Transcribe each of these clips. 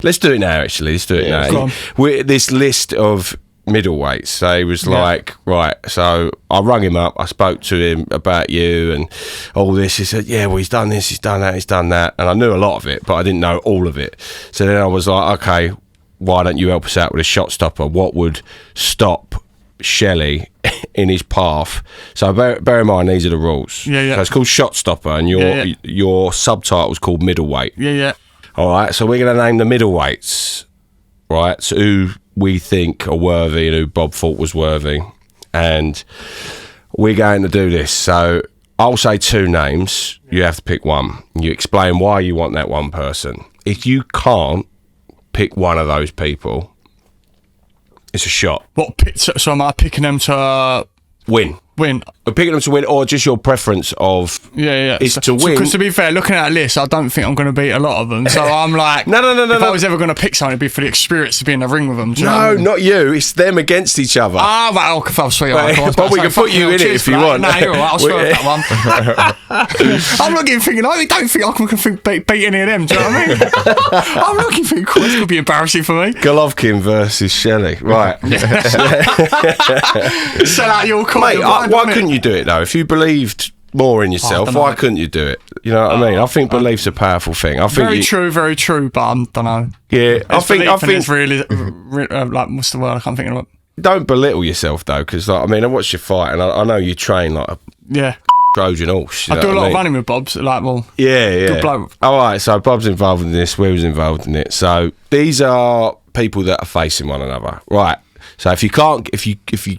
Let's do it now, actually. Let's do it now. This list of middleweights. So he was like, right, so I rung him up. I spoke to him about you and all this. He said, yeah, well, he's done this, he's done that, he's done that. And I knew a lot of it, but I didn't know all of it. So then I was like, okay, why don't you help us out with a shot stopper? What would stop Shelley in his path? So bear in mind, these are the rules. Yeah. So it's called shot stopper, and your subtitle is called middleweight. Yeah. All right, so we're going to name the middleweights, right? So who we think are worthy and who Bob thought was worthy. And we're going to do this. So I'll say 2 names. You have to pick one. You explain why you want that one person. If you can't pick one of those people, it's a shot. So am I picking them to win? Picking them to win, or just your preference of is to win. Because to be fair, looking at that list, I don't think I'm going to beat a lot of them. So I'm like, no. If I was ever going to pick someone, it'd be for the experience to be in the ring with them. No, not you. It's them against each other. Ah, right. I'll sweet. But we can put you in it if you want. No, you're all right. I'll swear that one. I'm looking thinking, I don't think I can beat any of them. Do you know what I mean? I'm looking thinking, cool, this could be embarrassing for me. Golovkin versus Shelley. Right. Sell out your coin. Mate, why couldn't you do it though? If you believed more in yourself, why couldn't you do it? You know what I mean? I think belief's a powerful thing. I think very true, but I don't know. Yeah, I think it's really like, what's the word? I can't think of it. Don't belittle yourself though, because I watched you fight, and I know you train like a Trojan horse. I do a lot of running with Bob's, good bloke. All right, so Bob's involved in this. We was involved in it. So these are people that are facing one another, right? So if you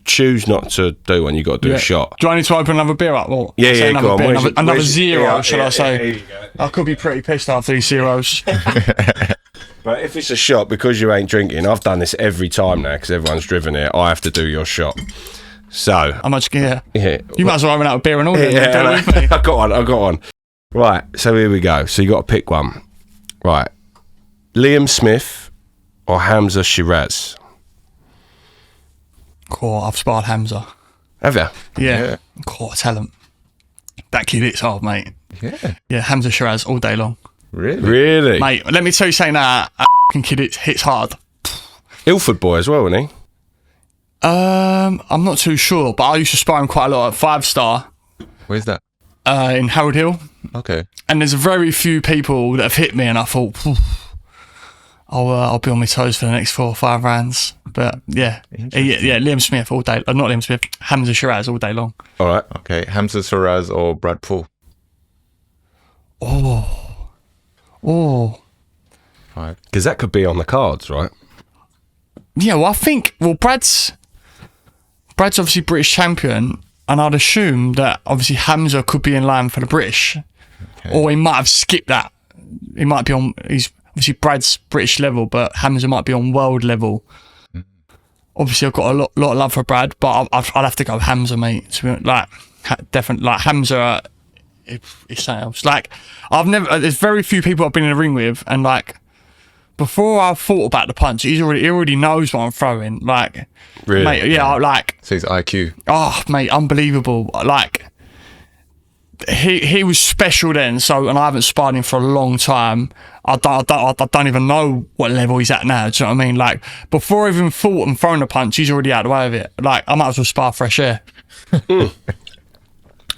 choose not to do one, you got to do a shot. Do I need to open another beer up? Well, go on. Another zero, shall I say? I could be pretty pissed after these zeros. But if it's a shot, because you ain't drinking, I've done this every time now because everyone's driven here. I have to do your shot. So how much? Yeah. You might as well open out a beer and all. I got one. Right. So here we go. So you got to pick one. Right. Liam Smith or Hamzah Sheeraz. Cool, I've sparred Hamzah. Have you? Yeah. Cool, talent. That kid hits hard, mate. Yeah, Hamzah Sheeraz all day long. Really? Mate, let me tell you something now. That kid hits hard. Ilford boy as well, isn't he? I'm not too sure, but I used to spar him quite a lot at 5 Star. Where's that? In Harold Hill. Okay. And there's very few people that have hit me, and I thought, I'll be on my toes for the next 4 or 5 rounds. But yeah, Liam Smith all day. Not Liam Smith, Hamzah Sheeraz all day long. All right. Okay, Hamzah Sheeraz or Brad Paul? Oh. Right. Because that could be on the cards, right? Yeah, well, I think, Brad's obviously British champion, and I'd assume that obviously Hamzah could be in line for the British. Okay. Or he might have skipped that. He might be on, he's obviously Brad's British level, but Hamzah might be on world level. Obviously, I've got a lot of love for Brad, but I'd have to go Hamzah, mate. To be, definitely, Hamzah is something else. There's very few people I've been in a ring with, and before I thought about the punch, he already knows what I'm throwing. Really? Mate, yeah, so his IQ. Oh, mate, unbelievable. He was special then, and I haven't sparred him for a long time. I don't even know what level he's at now. Do you know what I mean? Before I even thought and thrown a punch, he's already out of the way of it. I might as well spar fresh air. Okay.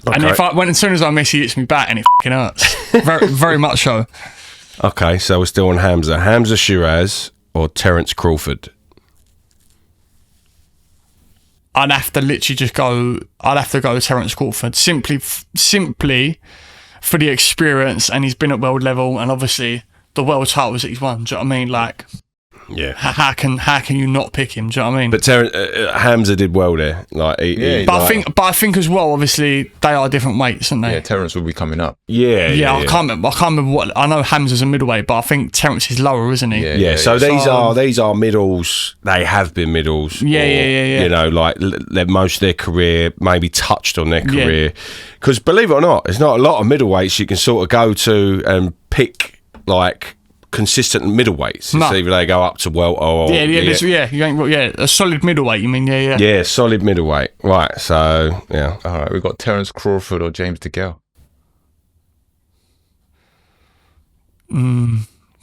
And as soon as I miss, he hits me back, and it fucking hurts. Very, very much so. Okay, so we're still on Hamzah. Hamzah Sheeraz or Terence Crawford? I'd have to literally just go. I'd have to go with Terence Crawford simply for the experience, and he's been at world level, and obviously the world titles that he's won. Do you know what I mean? Yeah. How can you not pick him? Do you know what I mean? But Hamzah did well there. I think as well. Obviously, they are different weights, aren't they? Yeah, Terence will be coming up. Yeah. I can't remember what. I know Hamzah's a middleweight, but I think Terence is lower, isn't he? Yeah. So these are middles. They have been middles. Yeah. You know, most of their career, maybe touched on their career. Because believe it or not, there's not a lot of middleweights you can sort of go to and pick consistent middleweights. No. Either they go up to a solid middleweight. You mean yeah, solid middleweight. Right. So yeah. All right, we've got Terence Crawford or James DeGale.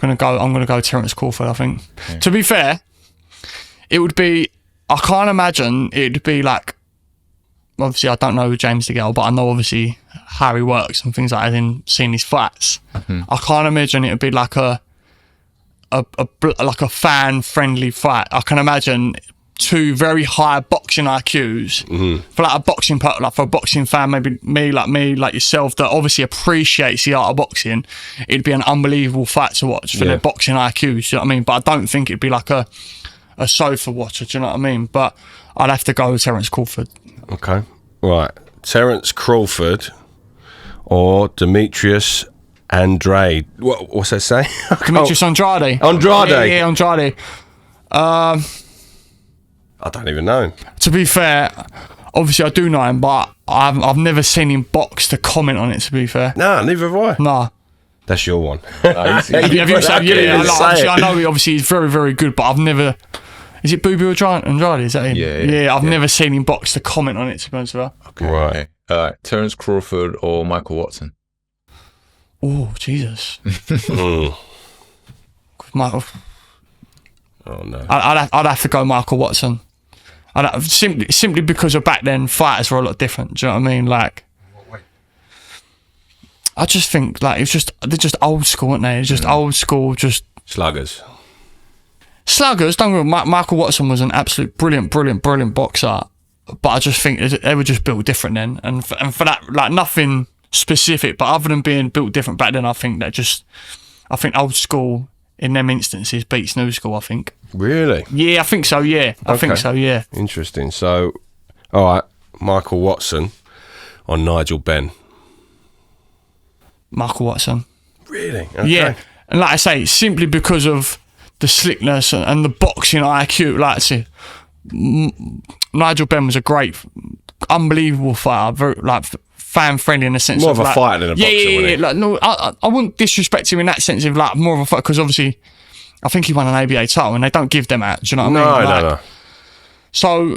I'm gonna go Terence Crawford. I think. Okay. To be fair, it would be. I can't imagine it'd be like. Obviously, I don't know James DeGale, but I know obviously how he works and things like that. In seeing his fights, I can't imagine it would be like a fan friendly fight. I can imagine two very high boxing IQs for like for a boxing fan, maybe me, like yourself, that obviously appreciates the art of boxing. It'd be an unbelievable fight to watch for their boxing IQs. You know what I mean? But I don't think it'd be like a sofa watcher. Do you know what I mean? But I'd have to go with Terence Crawford. Okay, right, Terence Crawford or Demetrius Andrade. What's that say? Demetrius Andrade. Andrade. Yeah, Andrade. I don't even know him. To be fair, obviously I do know him, but I've never seen him box to comment on it. To be fair, no, neither have I. No, that's your one. Have you said? Yeah, I know. Obviously, he's very, very good, but I've never. Is it Boo Andrade? Is that him? Yeah. I've never seen him box to comment on it. To be honest with you. Okay. Right. All right. Terence Crawford or Michael Watson? Oh Jesus. Michael. Oh no. I'd have to go Michael Watson. Simply because of back then fighters were a lot different. Do you know what I mean? Like, I just think like they're just old school, aren't they? It's just old school, just sluggers. Don't get me wrong, Michael Watson was an absolute brilliant boxer, but I just think they were just built different then, and for that, like nothing specific, but other than being built different back then, I think old school in them instances beats new school. I think. Really? Yeah, I think so. Yeah, I think so. Yeah. Interesting. So, all right, Michael Watson or Nigel Benn. Michael Watson. Really? Okay. Yeah, and like I say, simply because of the slickness and the boxing IQ. Like I say, Nigel Benn was a great, unbelievable fighter. Very like fan friendly in the sense more of a like, fighter than a boxer. Yeah. Like no, I wouldn't disrespect him in that sense of like more of a fighter, because obviously I think he won an ABA title and they don't give them out. Do you know what I mean? No. So,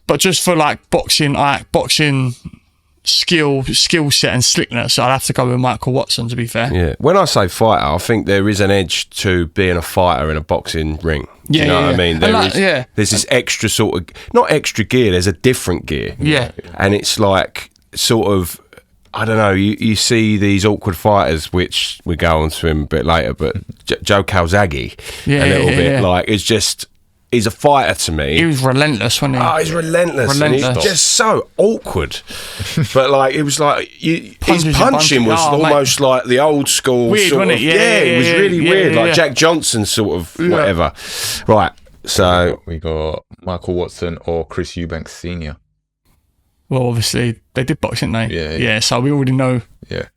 but just for like boxing skill set and slickness, I'd have to go with Michael Watson, to be fair. Yeah. When I say fighter, I think there is an edge to being a fighter in a boxing ring. Do you know what I mean? There's this extra sort of, not extra gear, there's a different gear. Yeah. And it's like sort of, I don't know, you see these awkward fighters, which we go on to him a bit later, but Joe Calzaghe, a little bit, like, it's just, he's a fighter to me. He was relentless, wasn't he? Oh, he's relentless. And he's just so awkward. But like, it was like, his punching was almost like the old school. Weird, sort wasn't of, it? Yeah, it was really weird. Like Jack Johnson sort of whatever. Right, so. We got Michael Watson or Chris Eubank Sr. Well, obviously, they did box, didn't they? Yeah. So we already know. Yeah.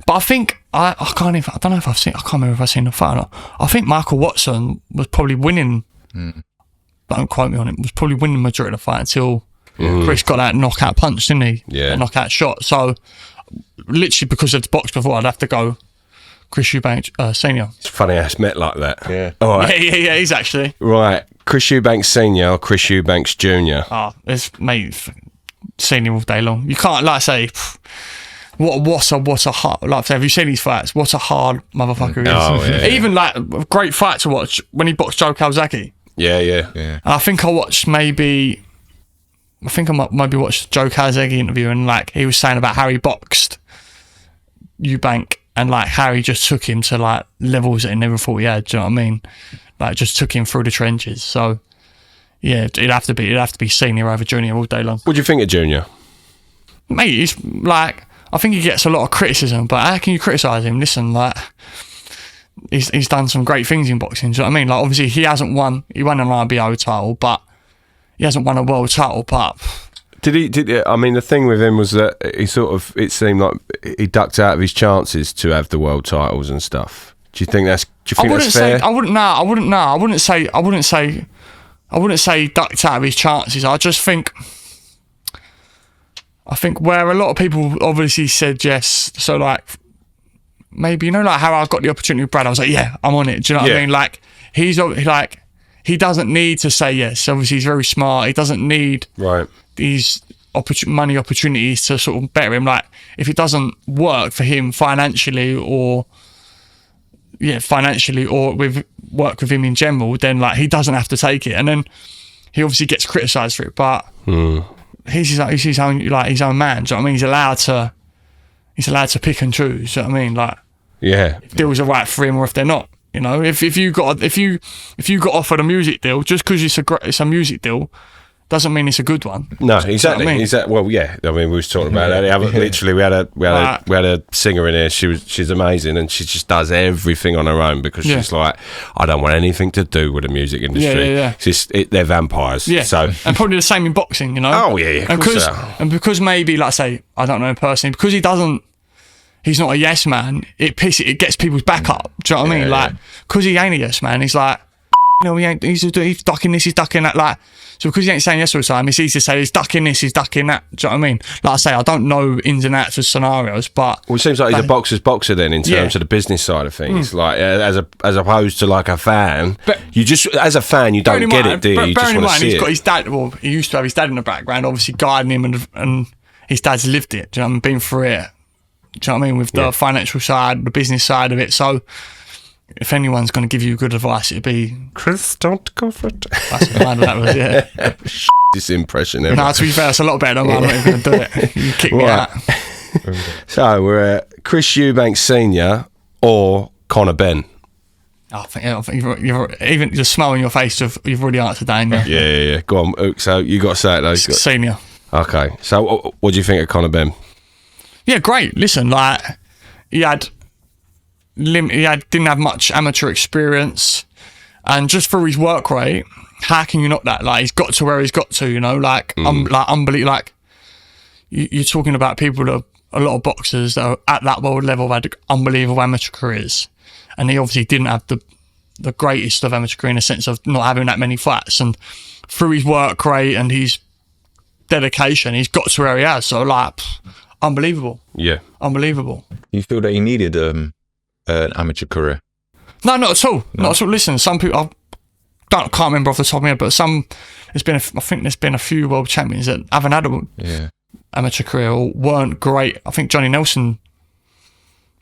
But I think, I can't remember if I've seen the fight or not. I think Michael Watson was probably winning. Don't quote me on it. Was probably winning the majority of the fight until Chris got that knockout punch, didn't he? Yeah. That knockout shot. So, literally because of the box before, I'd have to go Chris Eubank Senior. It's funny how it's met like that. Yeah. All right. Yeah, he's actually. Right. Chris Eubank Senior or Chris Eubanks Jr. It's mate, Senior all day long. You can't, like I say, what's a hard, like have you seen these fights? What a hard motherfucker he is. Yeah. Even like a great fight to watch when he boxed Joe Calzaghe. Yeah. And I think I watched I might watched Joe Calzaghe interview, and like he was saying about how he boxed Eubank and like how he just took him to like levels that he never thought he had. Do you know what I mean? Like just took him through the trenches. So yeah, it'd have to be Senior over Junior all day long. What do you think of Junior? Mate, he's like, I think he gets a lot of criticism, but how can you criticise him? Listen, like, he's done some great things in boxing. Do you know what I mean? Like, obviously, he won an IBO title, but he hasn't won a world title. But I mean, the thing with him was that it seemed like he ducked out of his chances to have the world titles and stuff. Do you think that's fair? I wouldn't say he ducked out of his chances. I think where a lot of people obviously said yes, so like maybe, you know, like how I got the opportunity with Brad, I was like, yeah, I'm on it. Do you know what I mean? Like he doesn't need to say yes. Obviously, he's very smart. He doesn't need these money opportunities to sort of better him. Like if it doesn't work for him financially or financially or with work with him in general, then like he doesn't have to take it, and then he obviously gets criticised for it, but he's his own his own man. Do you know what I mean? He's allowed to pick and choose. Do you know what I mean? Like, if deals are right for him or if they're not. You know, if you got offered a music deal, just because it's a music deal, doesn't mean it's a good one. No, exactly. I mean? Well, yeah. I mean, we was talking about that. Literally, we had a singer in here. She's amazing, and she just does everything on her own because she's like, I don't want anything to do with the music industry. It's just they're vampires. Yeah. So and probably the same in boxing. You know. Oh yeah. And because maybe, like I say, I don't know him personally, because he's not a yes man. It gets people's back up. Do you know what I mean? Like, because he ain't a yes man, he's like, he ain't. He's ducking this, he's ducking that. Like, so because he ain't saying yes all the time, it's easy to say he's ducking this, he's ducking that. Do you know what I mean? Like I say, I don't know ins and outs of scenarios, but it seems like he's a boxer's boxer then in terms of the business side of things. Like as opposed to like a fan, but you just as a fan you don't get it, do you? You just want to see it. He's got his dad. Well, he used to have his dad in the background, obviously guiding him, and his dad's lived it. Do you know what I mean? Been through it. Do you know what I mean? With the financial side, the business side of it. So, if anyone's going to give you good advice, it'd be Chris, don't go for it. That's what that was, yeah. This impression. Ever. No, to be fair, it's a lot better than mine. I'm not even going to do it. You kick me out. So, we're at Chris Eubank Sr. or Conor Benn. I think you've even the smile on your face, you've already answered that, haven't you? Yeah. Go on. So, you got to say it though. Senior. Okay. So, what do you think of Conor Benn? Yeah, great. Listen, like didn't have much amateur experience, and just for his work rate, how can you not that? Like, he's got to where he's got to, you know, like unbelievable. Like you're talking about people that a lot of boxers that are at that world level have had unbelievable amateur careers, and he obviously didn't have the greatest of amateur career in the sense of not having that many fights, and through his work rate and his dedication, he's got to where he has. So like. Unbelievable. Yeah. Unbelievable. You feel that he needed an amateur career? No, not at all. No. Not at all. Listen, some people, can't remember off the top of my head, but I think there's been a few world champions that haven't had an amateur career or weren't great. I think Johnny Nelson,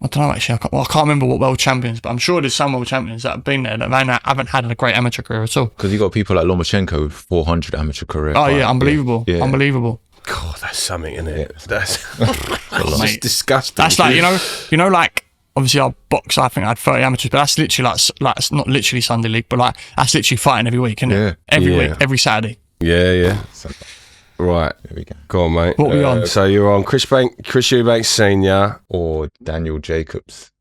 I don't know actually, I can't remember what world champions, but I'm sure there's some world champions that have been there that haven't had a great amateur career at all. Because you got people like Lomachenko with 400 amateur career. Oh yeah, unbelievable. Yeah. Unbelievable. God, that's something, isn't it? That's just disgusting. That's like, you know, like obviously our box, I think I had 30 amateurs, but that's literally like it's not literally Sunday League, but like that's literally fighting every week, isn't it? Every week, every Saturday. Yeah. Right. There we go. Go on, mate. What are we on? So you're on Chris Eubank Sr. or Daniel Jacobs.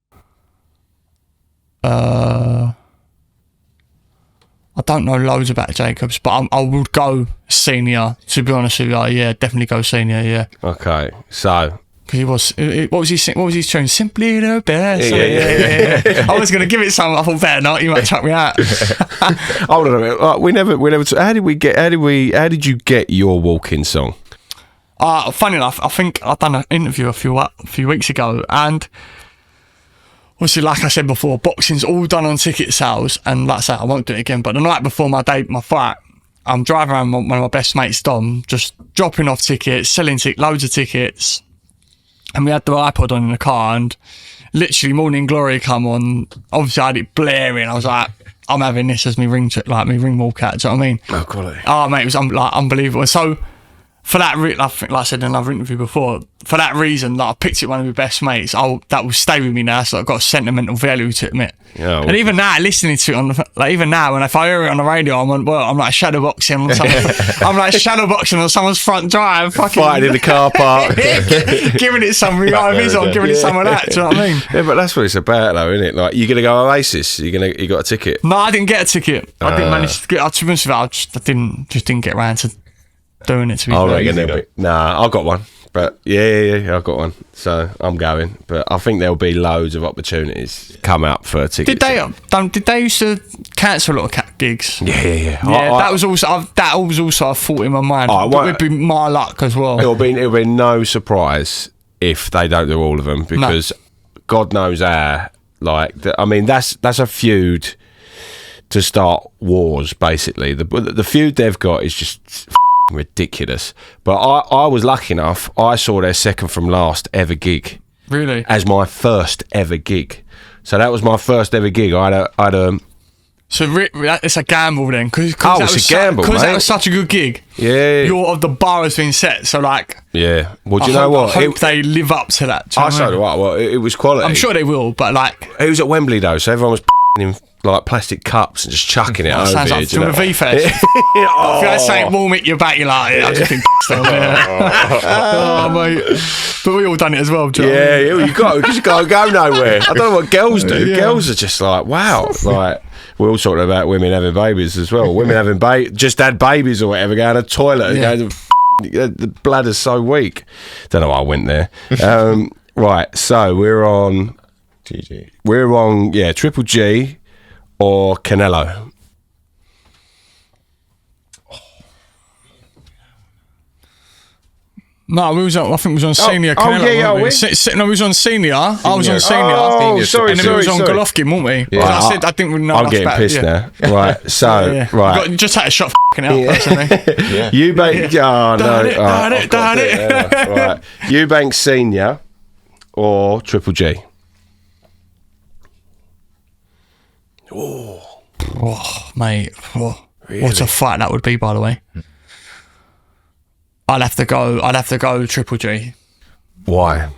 I don't know loads about Jacobs, but I would go senior. To be honest with you, yeah, definitely go senior. Yeah. Okay, so because what was his tune? Simply the best. Yeah. I was gonna give it some. I thought better not. You might chuck me out. Hold on a minute. We never. How did you get your walk-in song? Funny enough, I think I've done an interview a few weeks ago, and. Obviously, like I said before, boxing's all done on ticket sales, and like I said, I won't do it again. But the night before my fight, I'm driving around with one of my best mates, Dom, just dropping off tickets, selling loads of tickets, and we had the iPod on in the car, and literally Morning Glory come on. Obviously, I had it blaring. I was like, I'm having this as me ring walkout. Do you know what I mean? Oh, quality. Oh, mate, it was unbelievable. So. For that, I think, like I said in another interview before, for that reason, like I picked it one of my best mates. That will stay with me now. So I've got a sentimental value to it. Yeah, and even now, listening to it even now, when if I hear it on the radio, I'm like shadowboxing on someone. I'm like shadowboxing on someone's front drive, fucking fighting in the car park, giving it some revives on, giving it some of that. Do you know what I mean? Yeah, but that's what it's about, though, isn't it? Like, you're gonna go Oasis. You got a ticket? No, I didn't get a ticket. I didn't manage to get. To be honest with you, I didn't get around to. Doing it to be Nah, I've got one, but yeah, I've got one, so I'm going. But I think there'll be loads of opportunities come up for tickets. Did they used to cancel a lot of gigs? Yeah. That was also a thought in my mind. It would be my luck as well. It'll be no surprise if they don't do all of them, because God knows how. Like, I mean, that's a feud to start wars. Basically, the feud they've got is just ridiculous. But I was lucky enough, I saw their second from last ever gig. Really? As my first ever gig. So that was my first ever gig. I had a So it's a gamble then, because it's a gamble, because that mate. was such a good gig. Yeah. The bar has been set, so like. Yeah. Well, do you know what? I hope they live up to that. Do you know what I mean? Well, it was quality. I'm sure they will, but like. It was at Wembley though, so everyone was in like plastic cups and just chucking it over. Sounds like from a V-Fest. If you had something warm at your back, you're like, I've just been pissed on. Oh, mate. But we all done it as well, John. Yeah, you got because you can't go nowhere. I don't know what girls do. Yeah. Girls are just like, wow. Like we're all talking about women having babies as well. Women having just had babies or whatever, going to the toilet and going, the bladder's so weak. Don't know why I went there. Right, so we're on GG. We're on Triple G or Canelo. No, I think we was on senior. Canelo, we was on senior. I was on senior. Oh, sorry, and then we was on Golovkin, weren't we? Yeah. I said I think we know. I'm getting pissed now. Right, so right. Just had a shot f***ing out personally. Eubank. Oh no. Done it. Right. Eubank Senior or Triple G. Oh, mate. Oh. Really? What a fight that would be, by the way. I'd have to go Triple G. Why?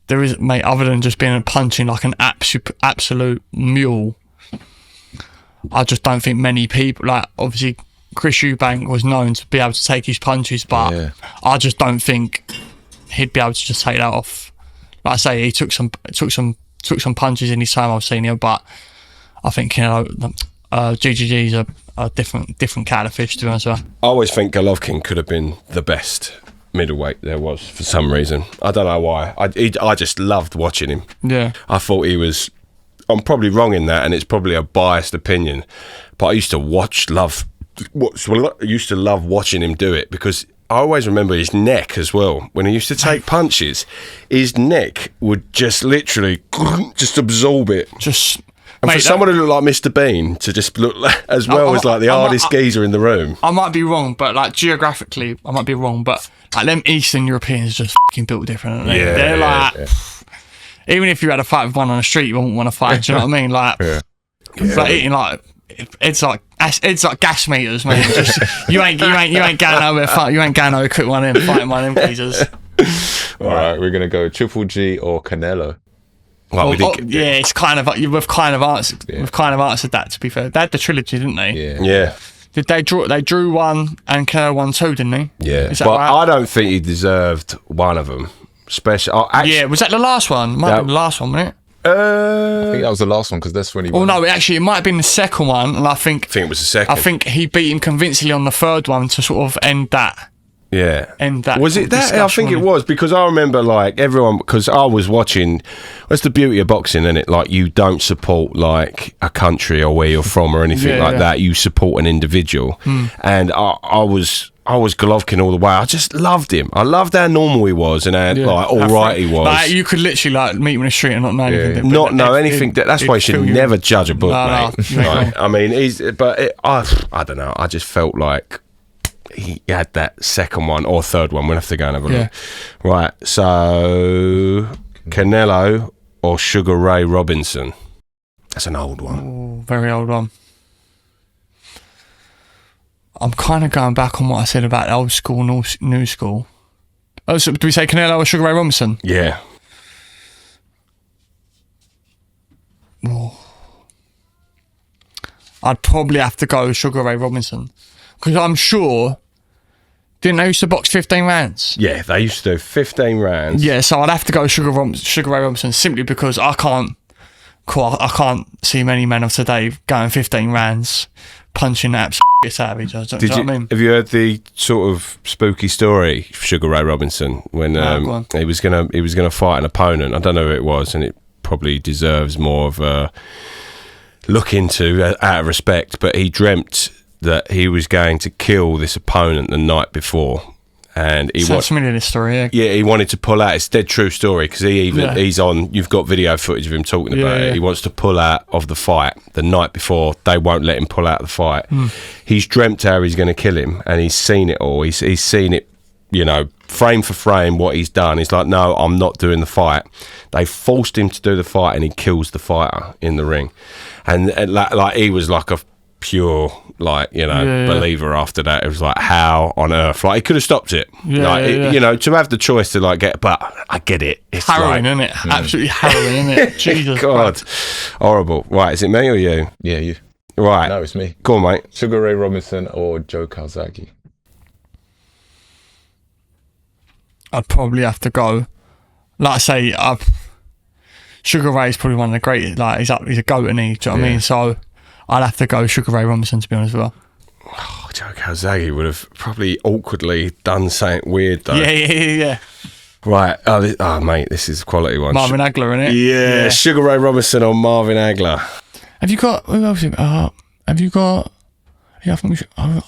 There is, mate, other than just being punching like an absolute mule, I just don't think many people, like, obviously Chris Eubank was known to be able to take his punches, but I just don't think he'd be able to just take that off. Like I say, he took some punches in his time I was senior, but I think, you know, GGG's a different cat of fish, to be honest with you. I always think Golovkin could have been the best middleweight there was for some reason. I don't know why. I just loved watching him. Yeah. I thought he was. I'm probably wrong in that, and it's probably a biased opinion, but I used to love watching him do it because I always remember his neck as well. When he used to take punches, his neck would just literally just absorb it. And for someone who looked like Mr. Bean to just look as well as like the hardest geezer in the room. I might be wrong, but like geographically, I might be wrong, but like them Eastern Europeans just fucking built different. Aren't they? Yeah, they're like, even if you had a fight with one on the street, you wouldn't want to fight. Do you know what I mean? Like, like eating like. It's like gas meters, mate. Just, you ain't going nowhere. You ain't going nowhere. Quick one in, fighting one in, geezers. All right, we're gonna go Triple G or Canelo. It's kind of we've kind of answered that. To be fair, they had the trilogy, didn't they? Yeah. Did they draw? They drew one and Canelo won two, didn't they? Yeah. Is that but right? I don't think he deserved one of them. Was that the last one? Might have been the last one, wasn't it? I think that was the last one because that's when he. Oh no! It might have been the second one, and I think it was the second. I think he beat him convincingly on the third one to sort of end that. Yeah. End that. Was it that? I think it was because I remember like everyone because I was watching. That's the beauty of boxing, isn't it? Like you don't support like a country or where you're from or anything like that. You support an individual, and I was Golovkin all the way. I just loved him. I loved how normal he was and how like all right he was. Like, you could literally like meet him in the street and not know anything. Not know anything. That's why you should never judge a book, mate. Right? I mean, I don't know. I just felt like he had that second one or third one. We'll have to go and have a look. Right. So Canelo or Sugar Ray Robinson. That's an old one. Ooh, very old one. I'm kind of going back on what I said about old school, new school. Oh, so do we say Canelo or Sugar Ray Robinson? Yeah. Oh. I'd probably have to go Sugar Ray Robinson because I'm sure. Didn't they used to box 15 rounds? Yeah, they used to do 15 rounds. Yeah, so I'd have to go Sugar Ray Robinson simply because I can't see many men of today going 15 rounds. Punching that savage. Do you know what I mean? Have you heard the sort of spooky story of Sugar Ray Robinson when he was gonna fight an opponent? I don't know who it was, and it probably deserves more of a look into out of respect. But he dreamt that he was going to kill this opponent the night before. And sounds familiar, this story, yeah, he wanted to pull out. It's a dead true story because he's on. You've got video footage of him talking about it. He wants to pull out of the fight the night before. They won't let him pull out of the fight. He's dreamt how he's going to kill him, and he's seen it all. He's seen it, you know, frame for frame what he's done. He's like, no, I'm not doing the fight. They forced him to do the fight, and he kills the fighter in the ring. And like he was like a pure believer after that. It was like, how on earth? Like, he could have stopped it. You know, to have the choice to like get, but I get it. It's harrowing, isn't it? Absolutely harrowing, isn't it? Jesus God, horrible. Right, is it me or you? Yeah, you. Right. No, it's me. Go on, mate. Sugar Ray Robinson or Joe Calzaghe? I'd probably have to go. Like I say, Sugar Ray's probably one of the greatest. Like, he's a goat, isn't he? Do you know what I mean? So I'd have to go Sugar Ray Robinson, to be honest with you. Oh, Joe Calzaghe would have probably awkwardly done something weird, though. Yeah. Right. Oh, mate, this is a quality one. Marvin Hagler, innit? Yeah, Sugar Ray Robinson or Marvin Hagler. Have you got... Who else? Have you got... Yeah, I think we should... Hold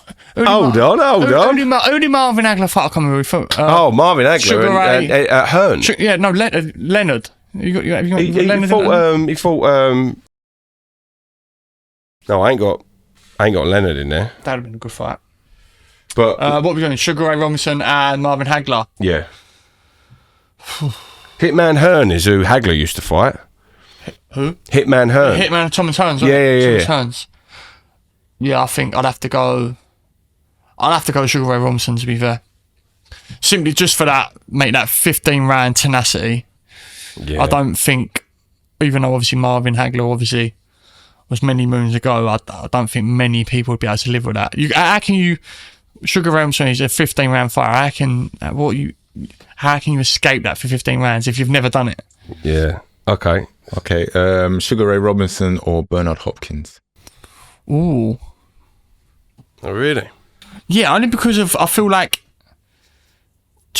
on. Only Marvin Hagler fight I can't remember. Marvin Hagler Sugar Ray. and Hearn. No, Leonard. Have you got Leonard? He fought... No, I ain't got Leonard in there. That'd have been a good fight. But what we doing? Sugar Ray Robinson and Marvin Hagler. Yeah. Hitman Hearn is who Hagler used to fight. Who? Hitman Hearn. Hitman Thomas Hearns. Yeah. Hearns. Yeah, I think I'd have to go Sugar Ray Robinson, to be fair. Simply just for that, make that 15-round tenacity. Yeah. I don't think, even though obviously Marvin Hagler obviously was many moons ago, I don't think many people would be able to live with that. How can you, Sugar Ray Robinson is a 15-round fighter, how can you escape that for 15 rounds if you've never done it? Yeah. Okay. Sugar Ray Robinson or Bernard Hopkins? Ooh. Oh, really? Yeah, only because I feel like,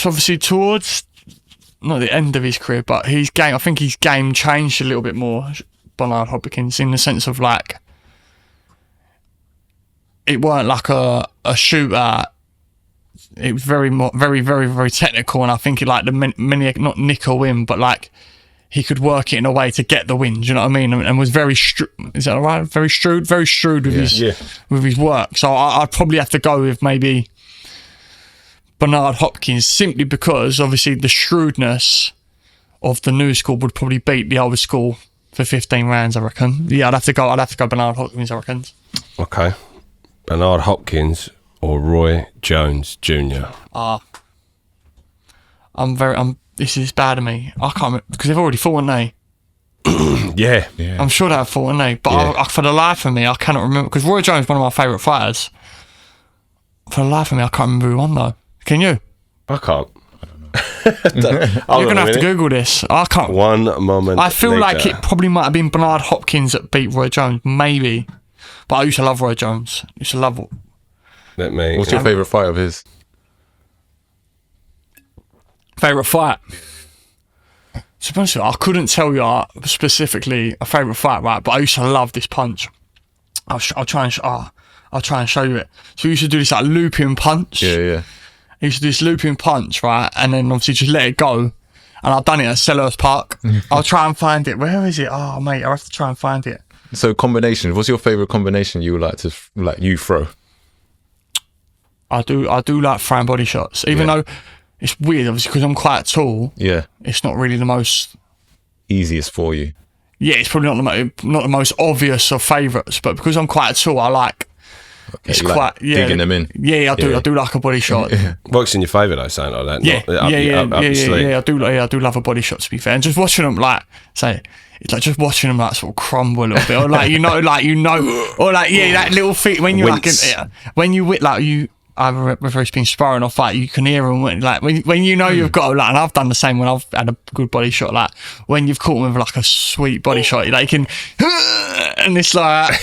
obviously towards, not the end of his career, but I think his game changed a little bit more, Bernard Hopkins, in the sense of like, it weren't like a shooter. It was very, very, very technical, and I think like the many, not nick or win, but like he could work it in a way to get the win. Do you know what I mean? And was very is that all right? Very shrewd with his work. So I'd probably have to go with maybe Bernard Hopkins, simply because obviously the shrewdness of the new school would probably beat the old school for 15 rounds, I reckon. Yeah, I'd have to go Bernard Hopkins, I reckon. Okay, Bernard Hopkins or Roy Jones Jr. This is bad of me. I can't remember, because they've already fought, haven't they? Yeah. I'm sure they've fought, haven't they? But for the life of me, I cannot remember, because Roy Jones is one of my favourite fighters. For the life of me, I can't remember who won, though. Can you? I can't. You're going to have to Google this. I can't. One moment. I feel like it probably might have been Bernard Hopkins that beat Roy Jones, maybe. But I used to love Roy Jones. What's your favourite fight of his? Favourite fight? To be honest with you, I couldn't tell you specifically a favourite fight, right? But I used to love this punch. I'll try and show you it. So we used to do this like looping punch. Yeah. I used to do this looping punch, right? And then obviously just let it go. And I've done it at Selhurst Park. I'll try and find it. Where is it? Oh, mate, I'll have to try and find it. So combinations. What's your favourite combination you would like to you throw? I do like throwing body shots, even though it's weird, obviously, because I'm quite tall. Yeah, it's not really the most easiest for you. Yeah, it's probably not the most obvious of favourites, but because I'm quite tall, I like. Okay, it's quite digging them in. Yeah, I do. I do like a body shot. Works in your favour though, something like that. Yeah. I do love a body shot, to be fair. And just watching them it's like just watching them like sort of crumble a little bit, or that little feet when you're either whether it's been sparring or fight, you can hear them when you know you've got and I've done the same when I've had a good body shot. Like when you've caught them with like a sweet body shot, you can, and it's like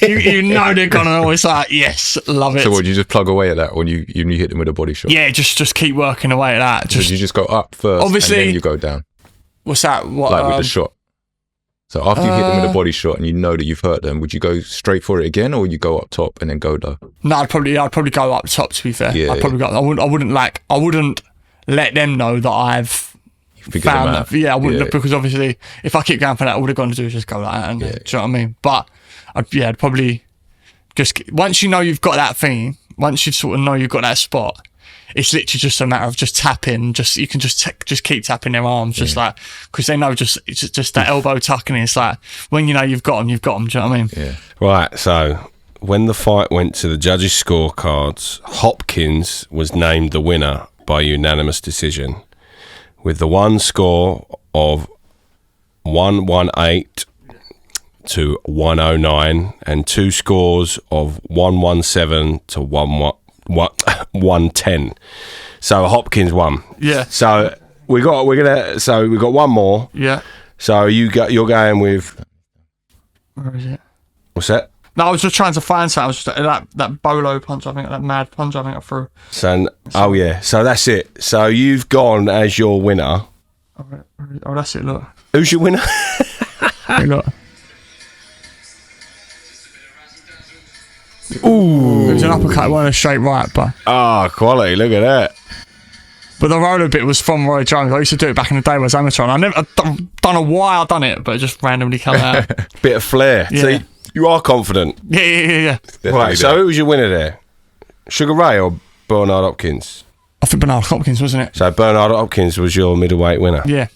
you know they're gonna always like yes, love it. So would you just plug away at that when you hit them with a body shot? Yeah, just keep working away at that. Just you just go up first, obviously, and then you go down. What's that? With the shot. So after you hit them with a body shot and you know that you've hurt them, would you go straight for it again, or would you go up top and then go low? No, I'd probably go up top. To be fair, I'd probably go. I wouldn't let them know that I've found that. Yeah, I wouldn't because obviously if I keep going for that, all they're going to do is just go like that. And, do you know what I mean? But I'd probably just once you know you've got that thing, once you sort of know you've got that spot, it's literally just a matter of just tapping. You can just keep tapping their arms, just like, because they know it's just that elbow tucking. It's like when you know you've got them. Do you know what I mean? Yeah. Right. So when the fight went to the judges' scorecards, Hopkins was named the winner by unanimous decision, with the one score of 118 to 109 and two scores of 117 to 110. So Hopkins won. Yeah. So we got one more. Yeah. So you're going with, Where is it? what's that? No, I was just trying to find something. I was just that bolo punch. I think that mad punch. I think I threw. So so that's it. So you've gone as your winner. Oh, that's it. Look. Who's your winner? Hey, look. Ooh. It was an uppercut, one a straight right, but Quality. Look at that. But the roller bit was from Roy Jones. I used to do it back in the day when I was amateur. I don't know why I done it, but it just randomly come out. Bit of flair. Yeah. See, you are confident. Yeah. Right, so who was your winner there? Sugar Ray or Bernard Hopkins? I think Bernard Hopkins, wasn't it? So Bernard Hopkins was your middleweight winner. Yeah.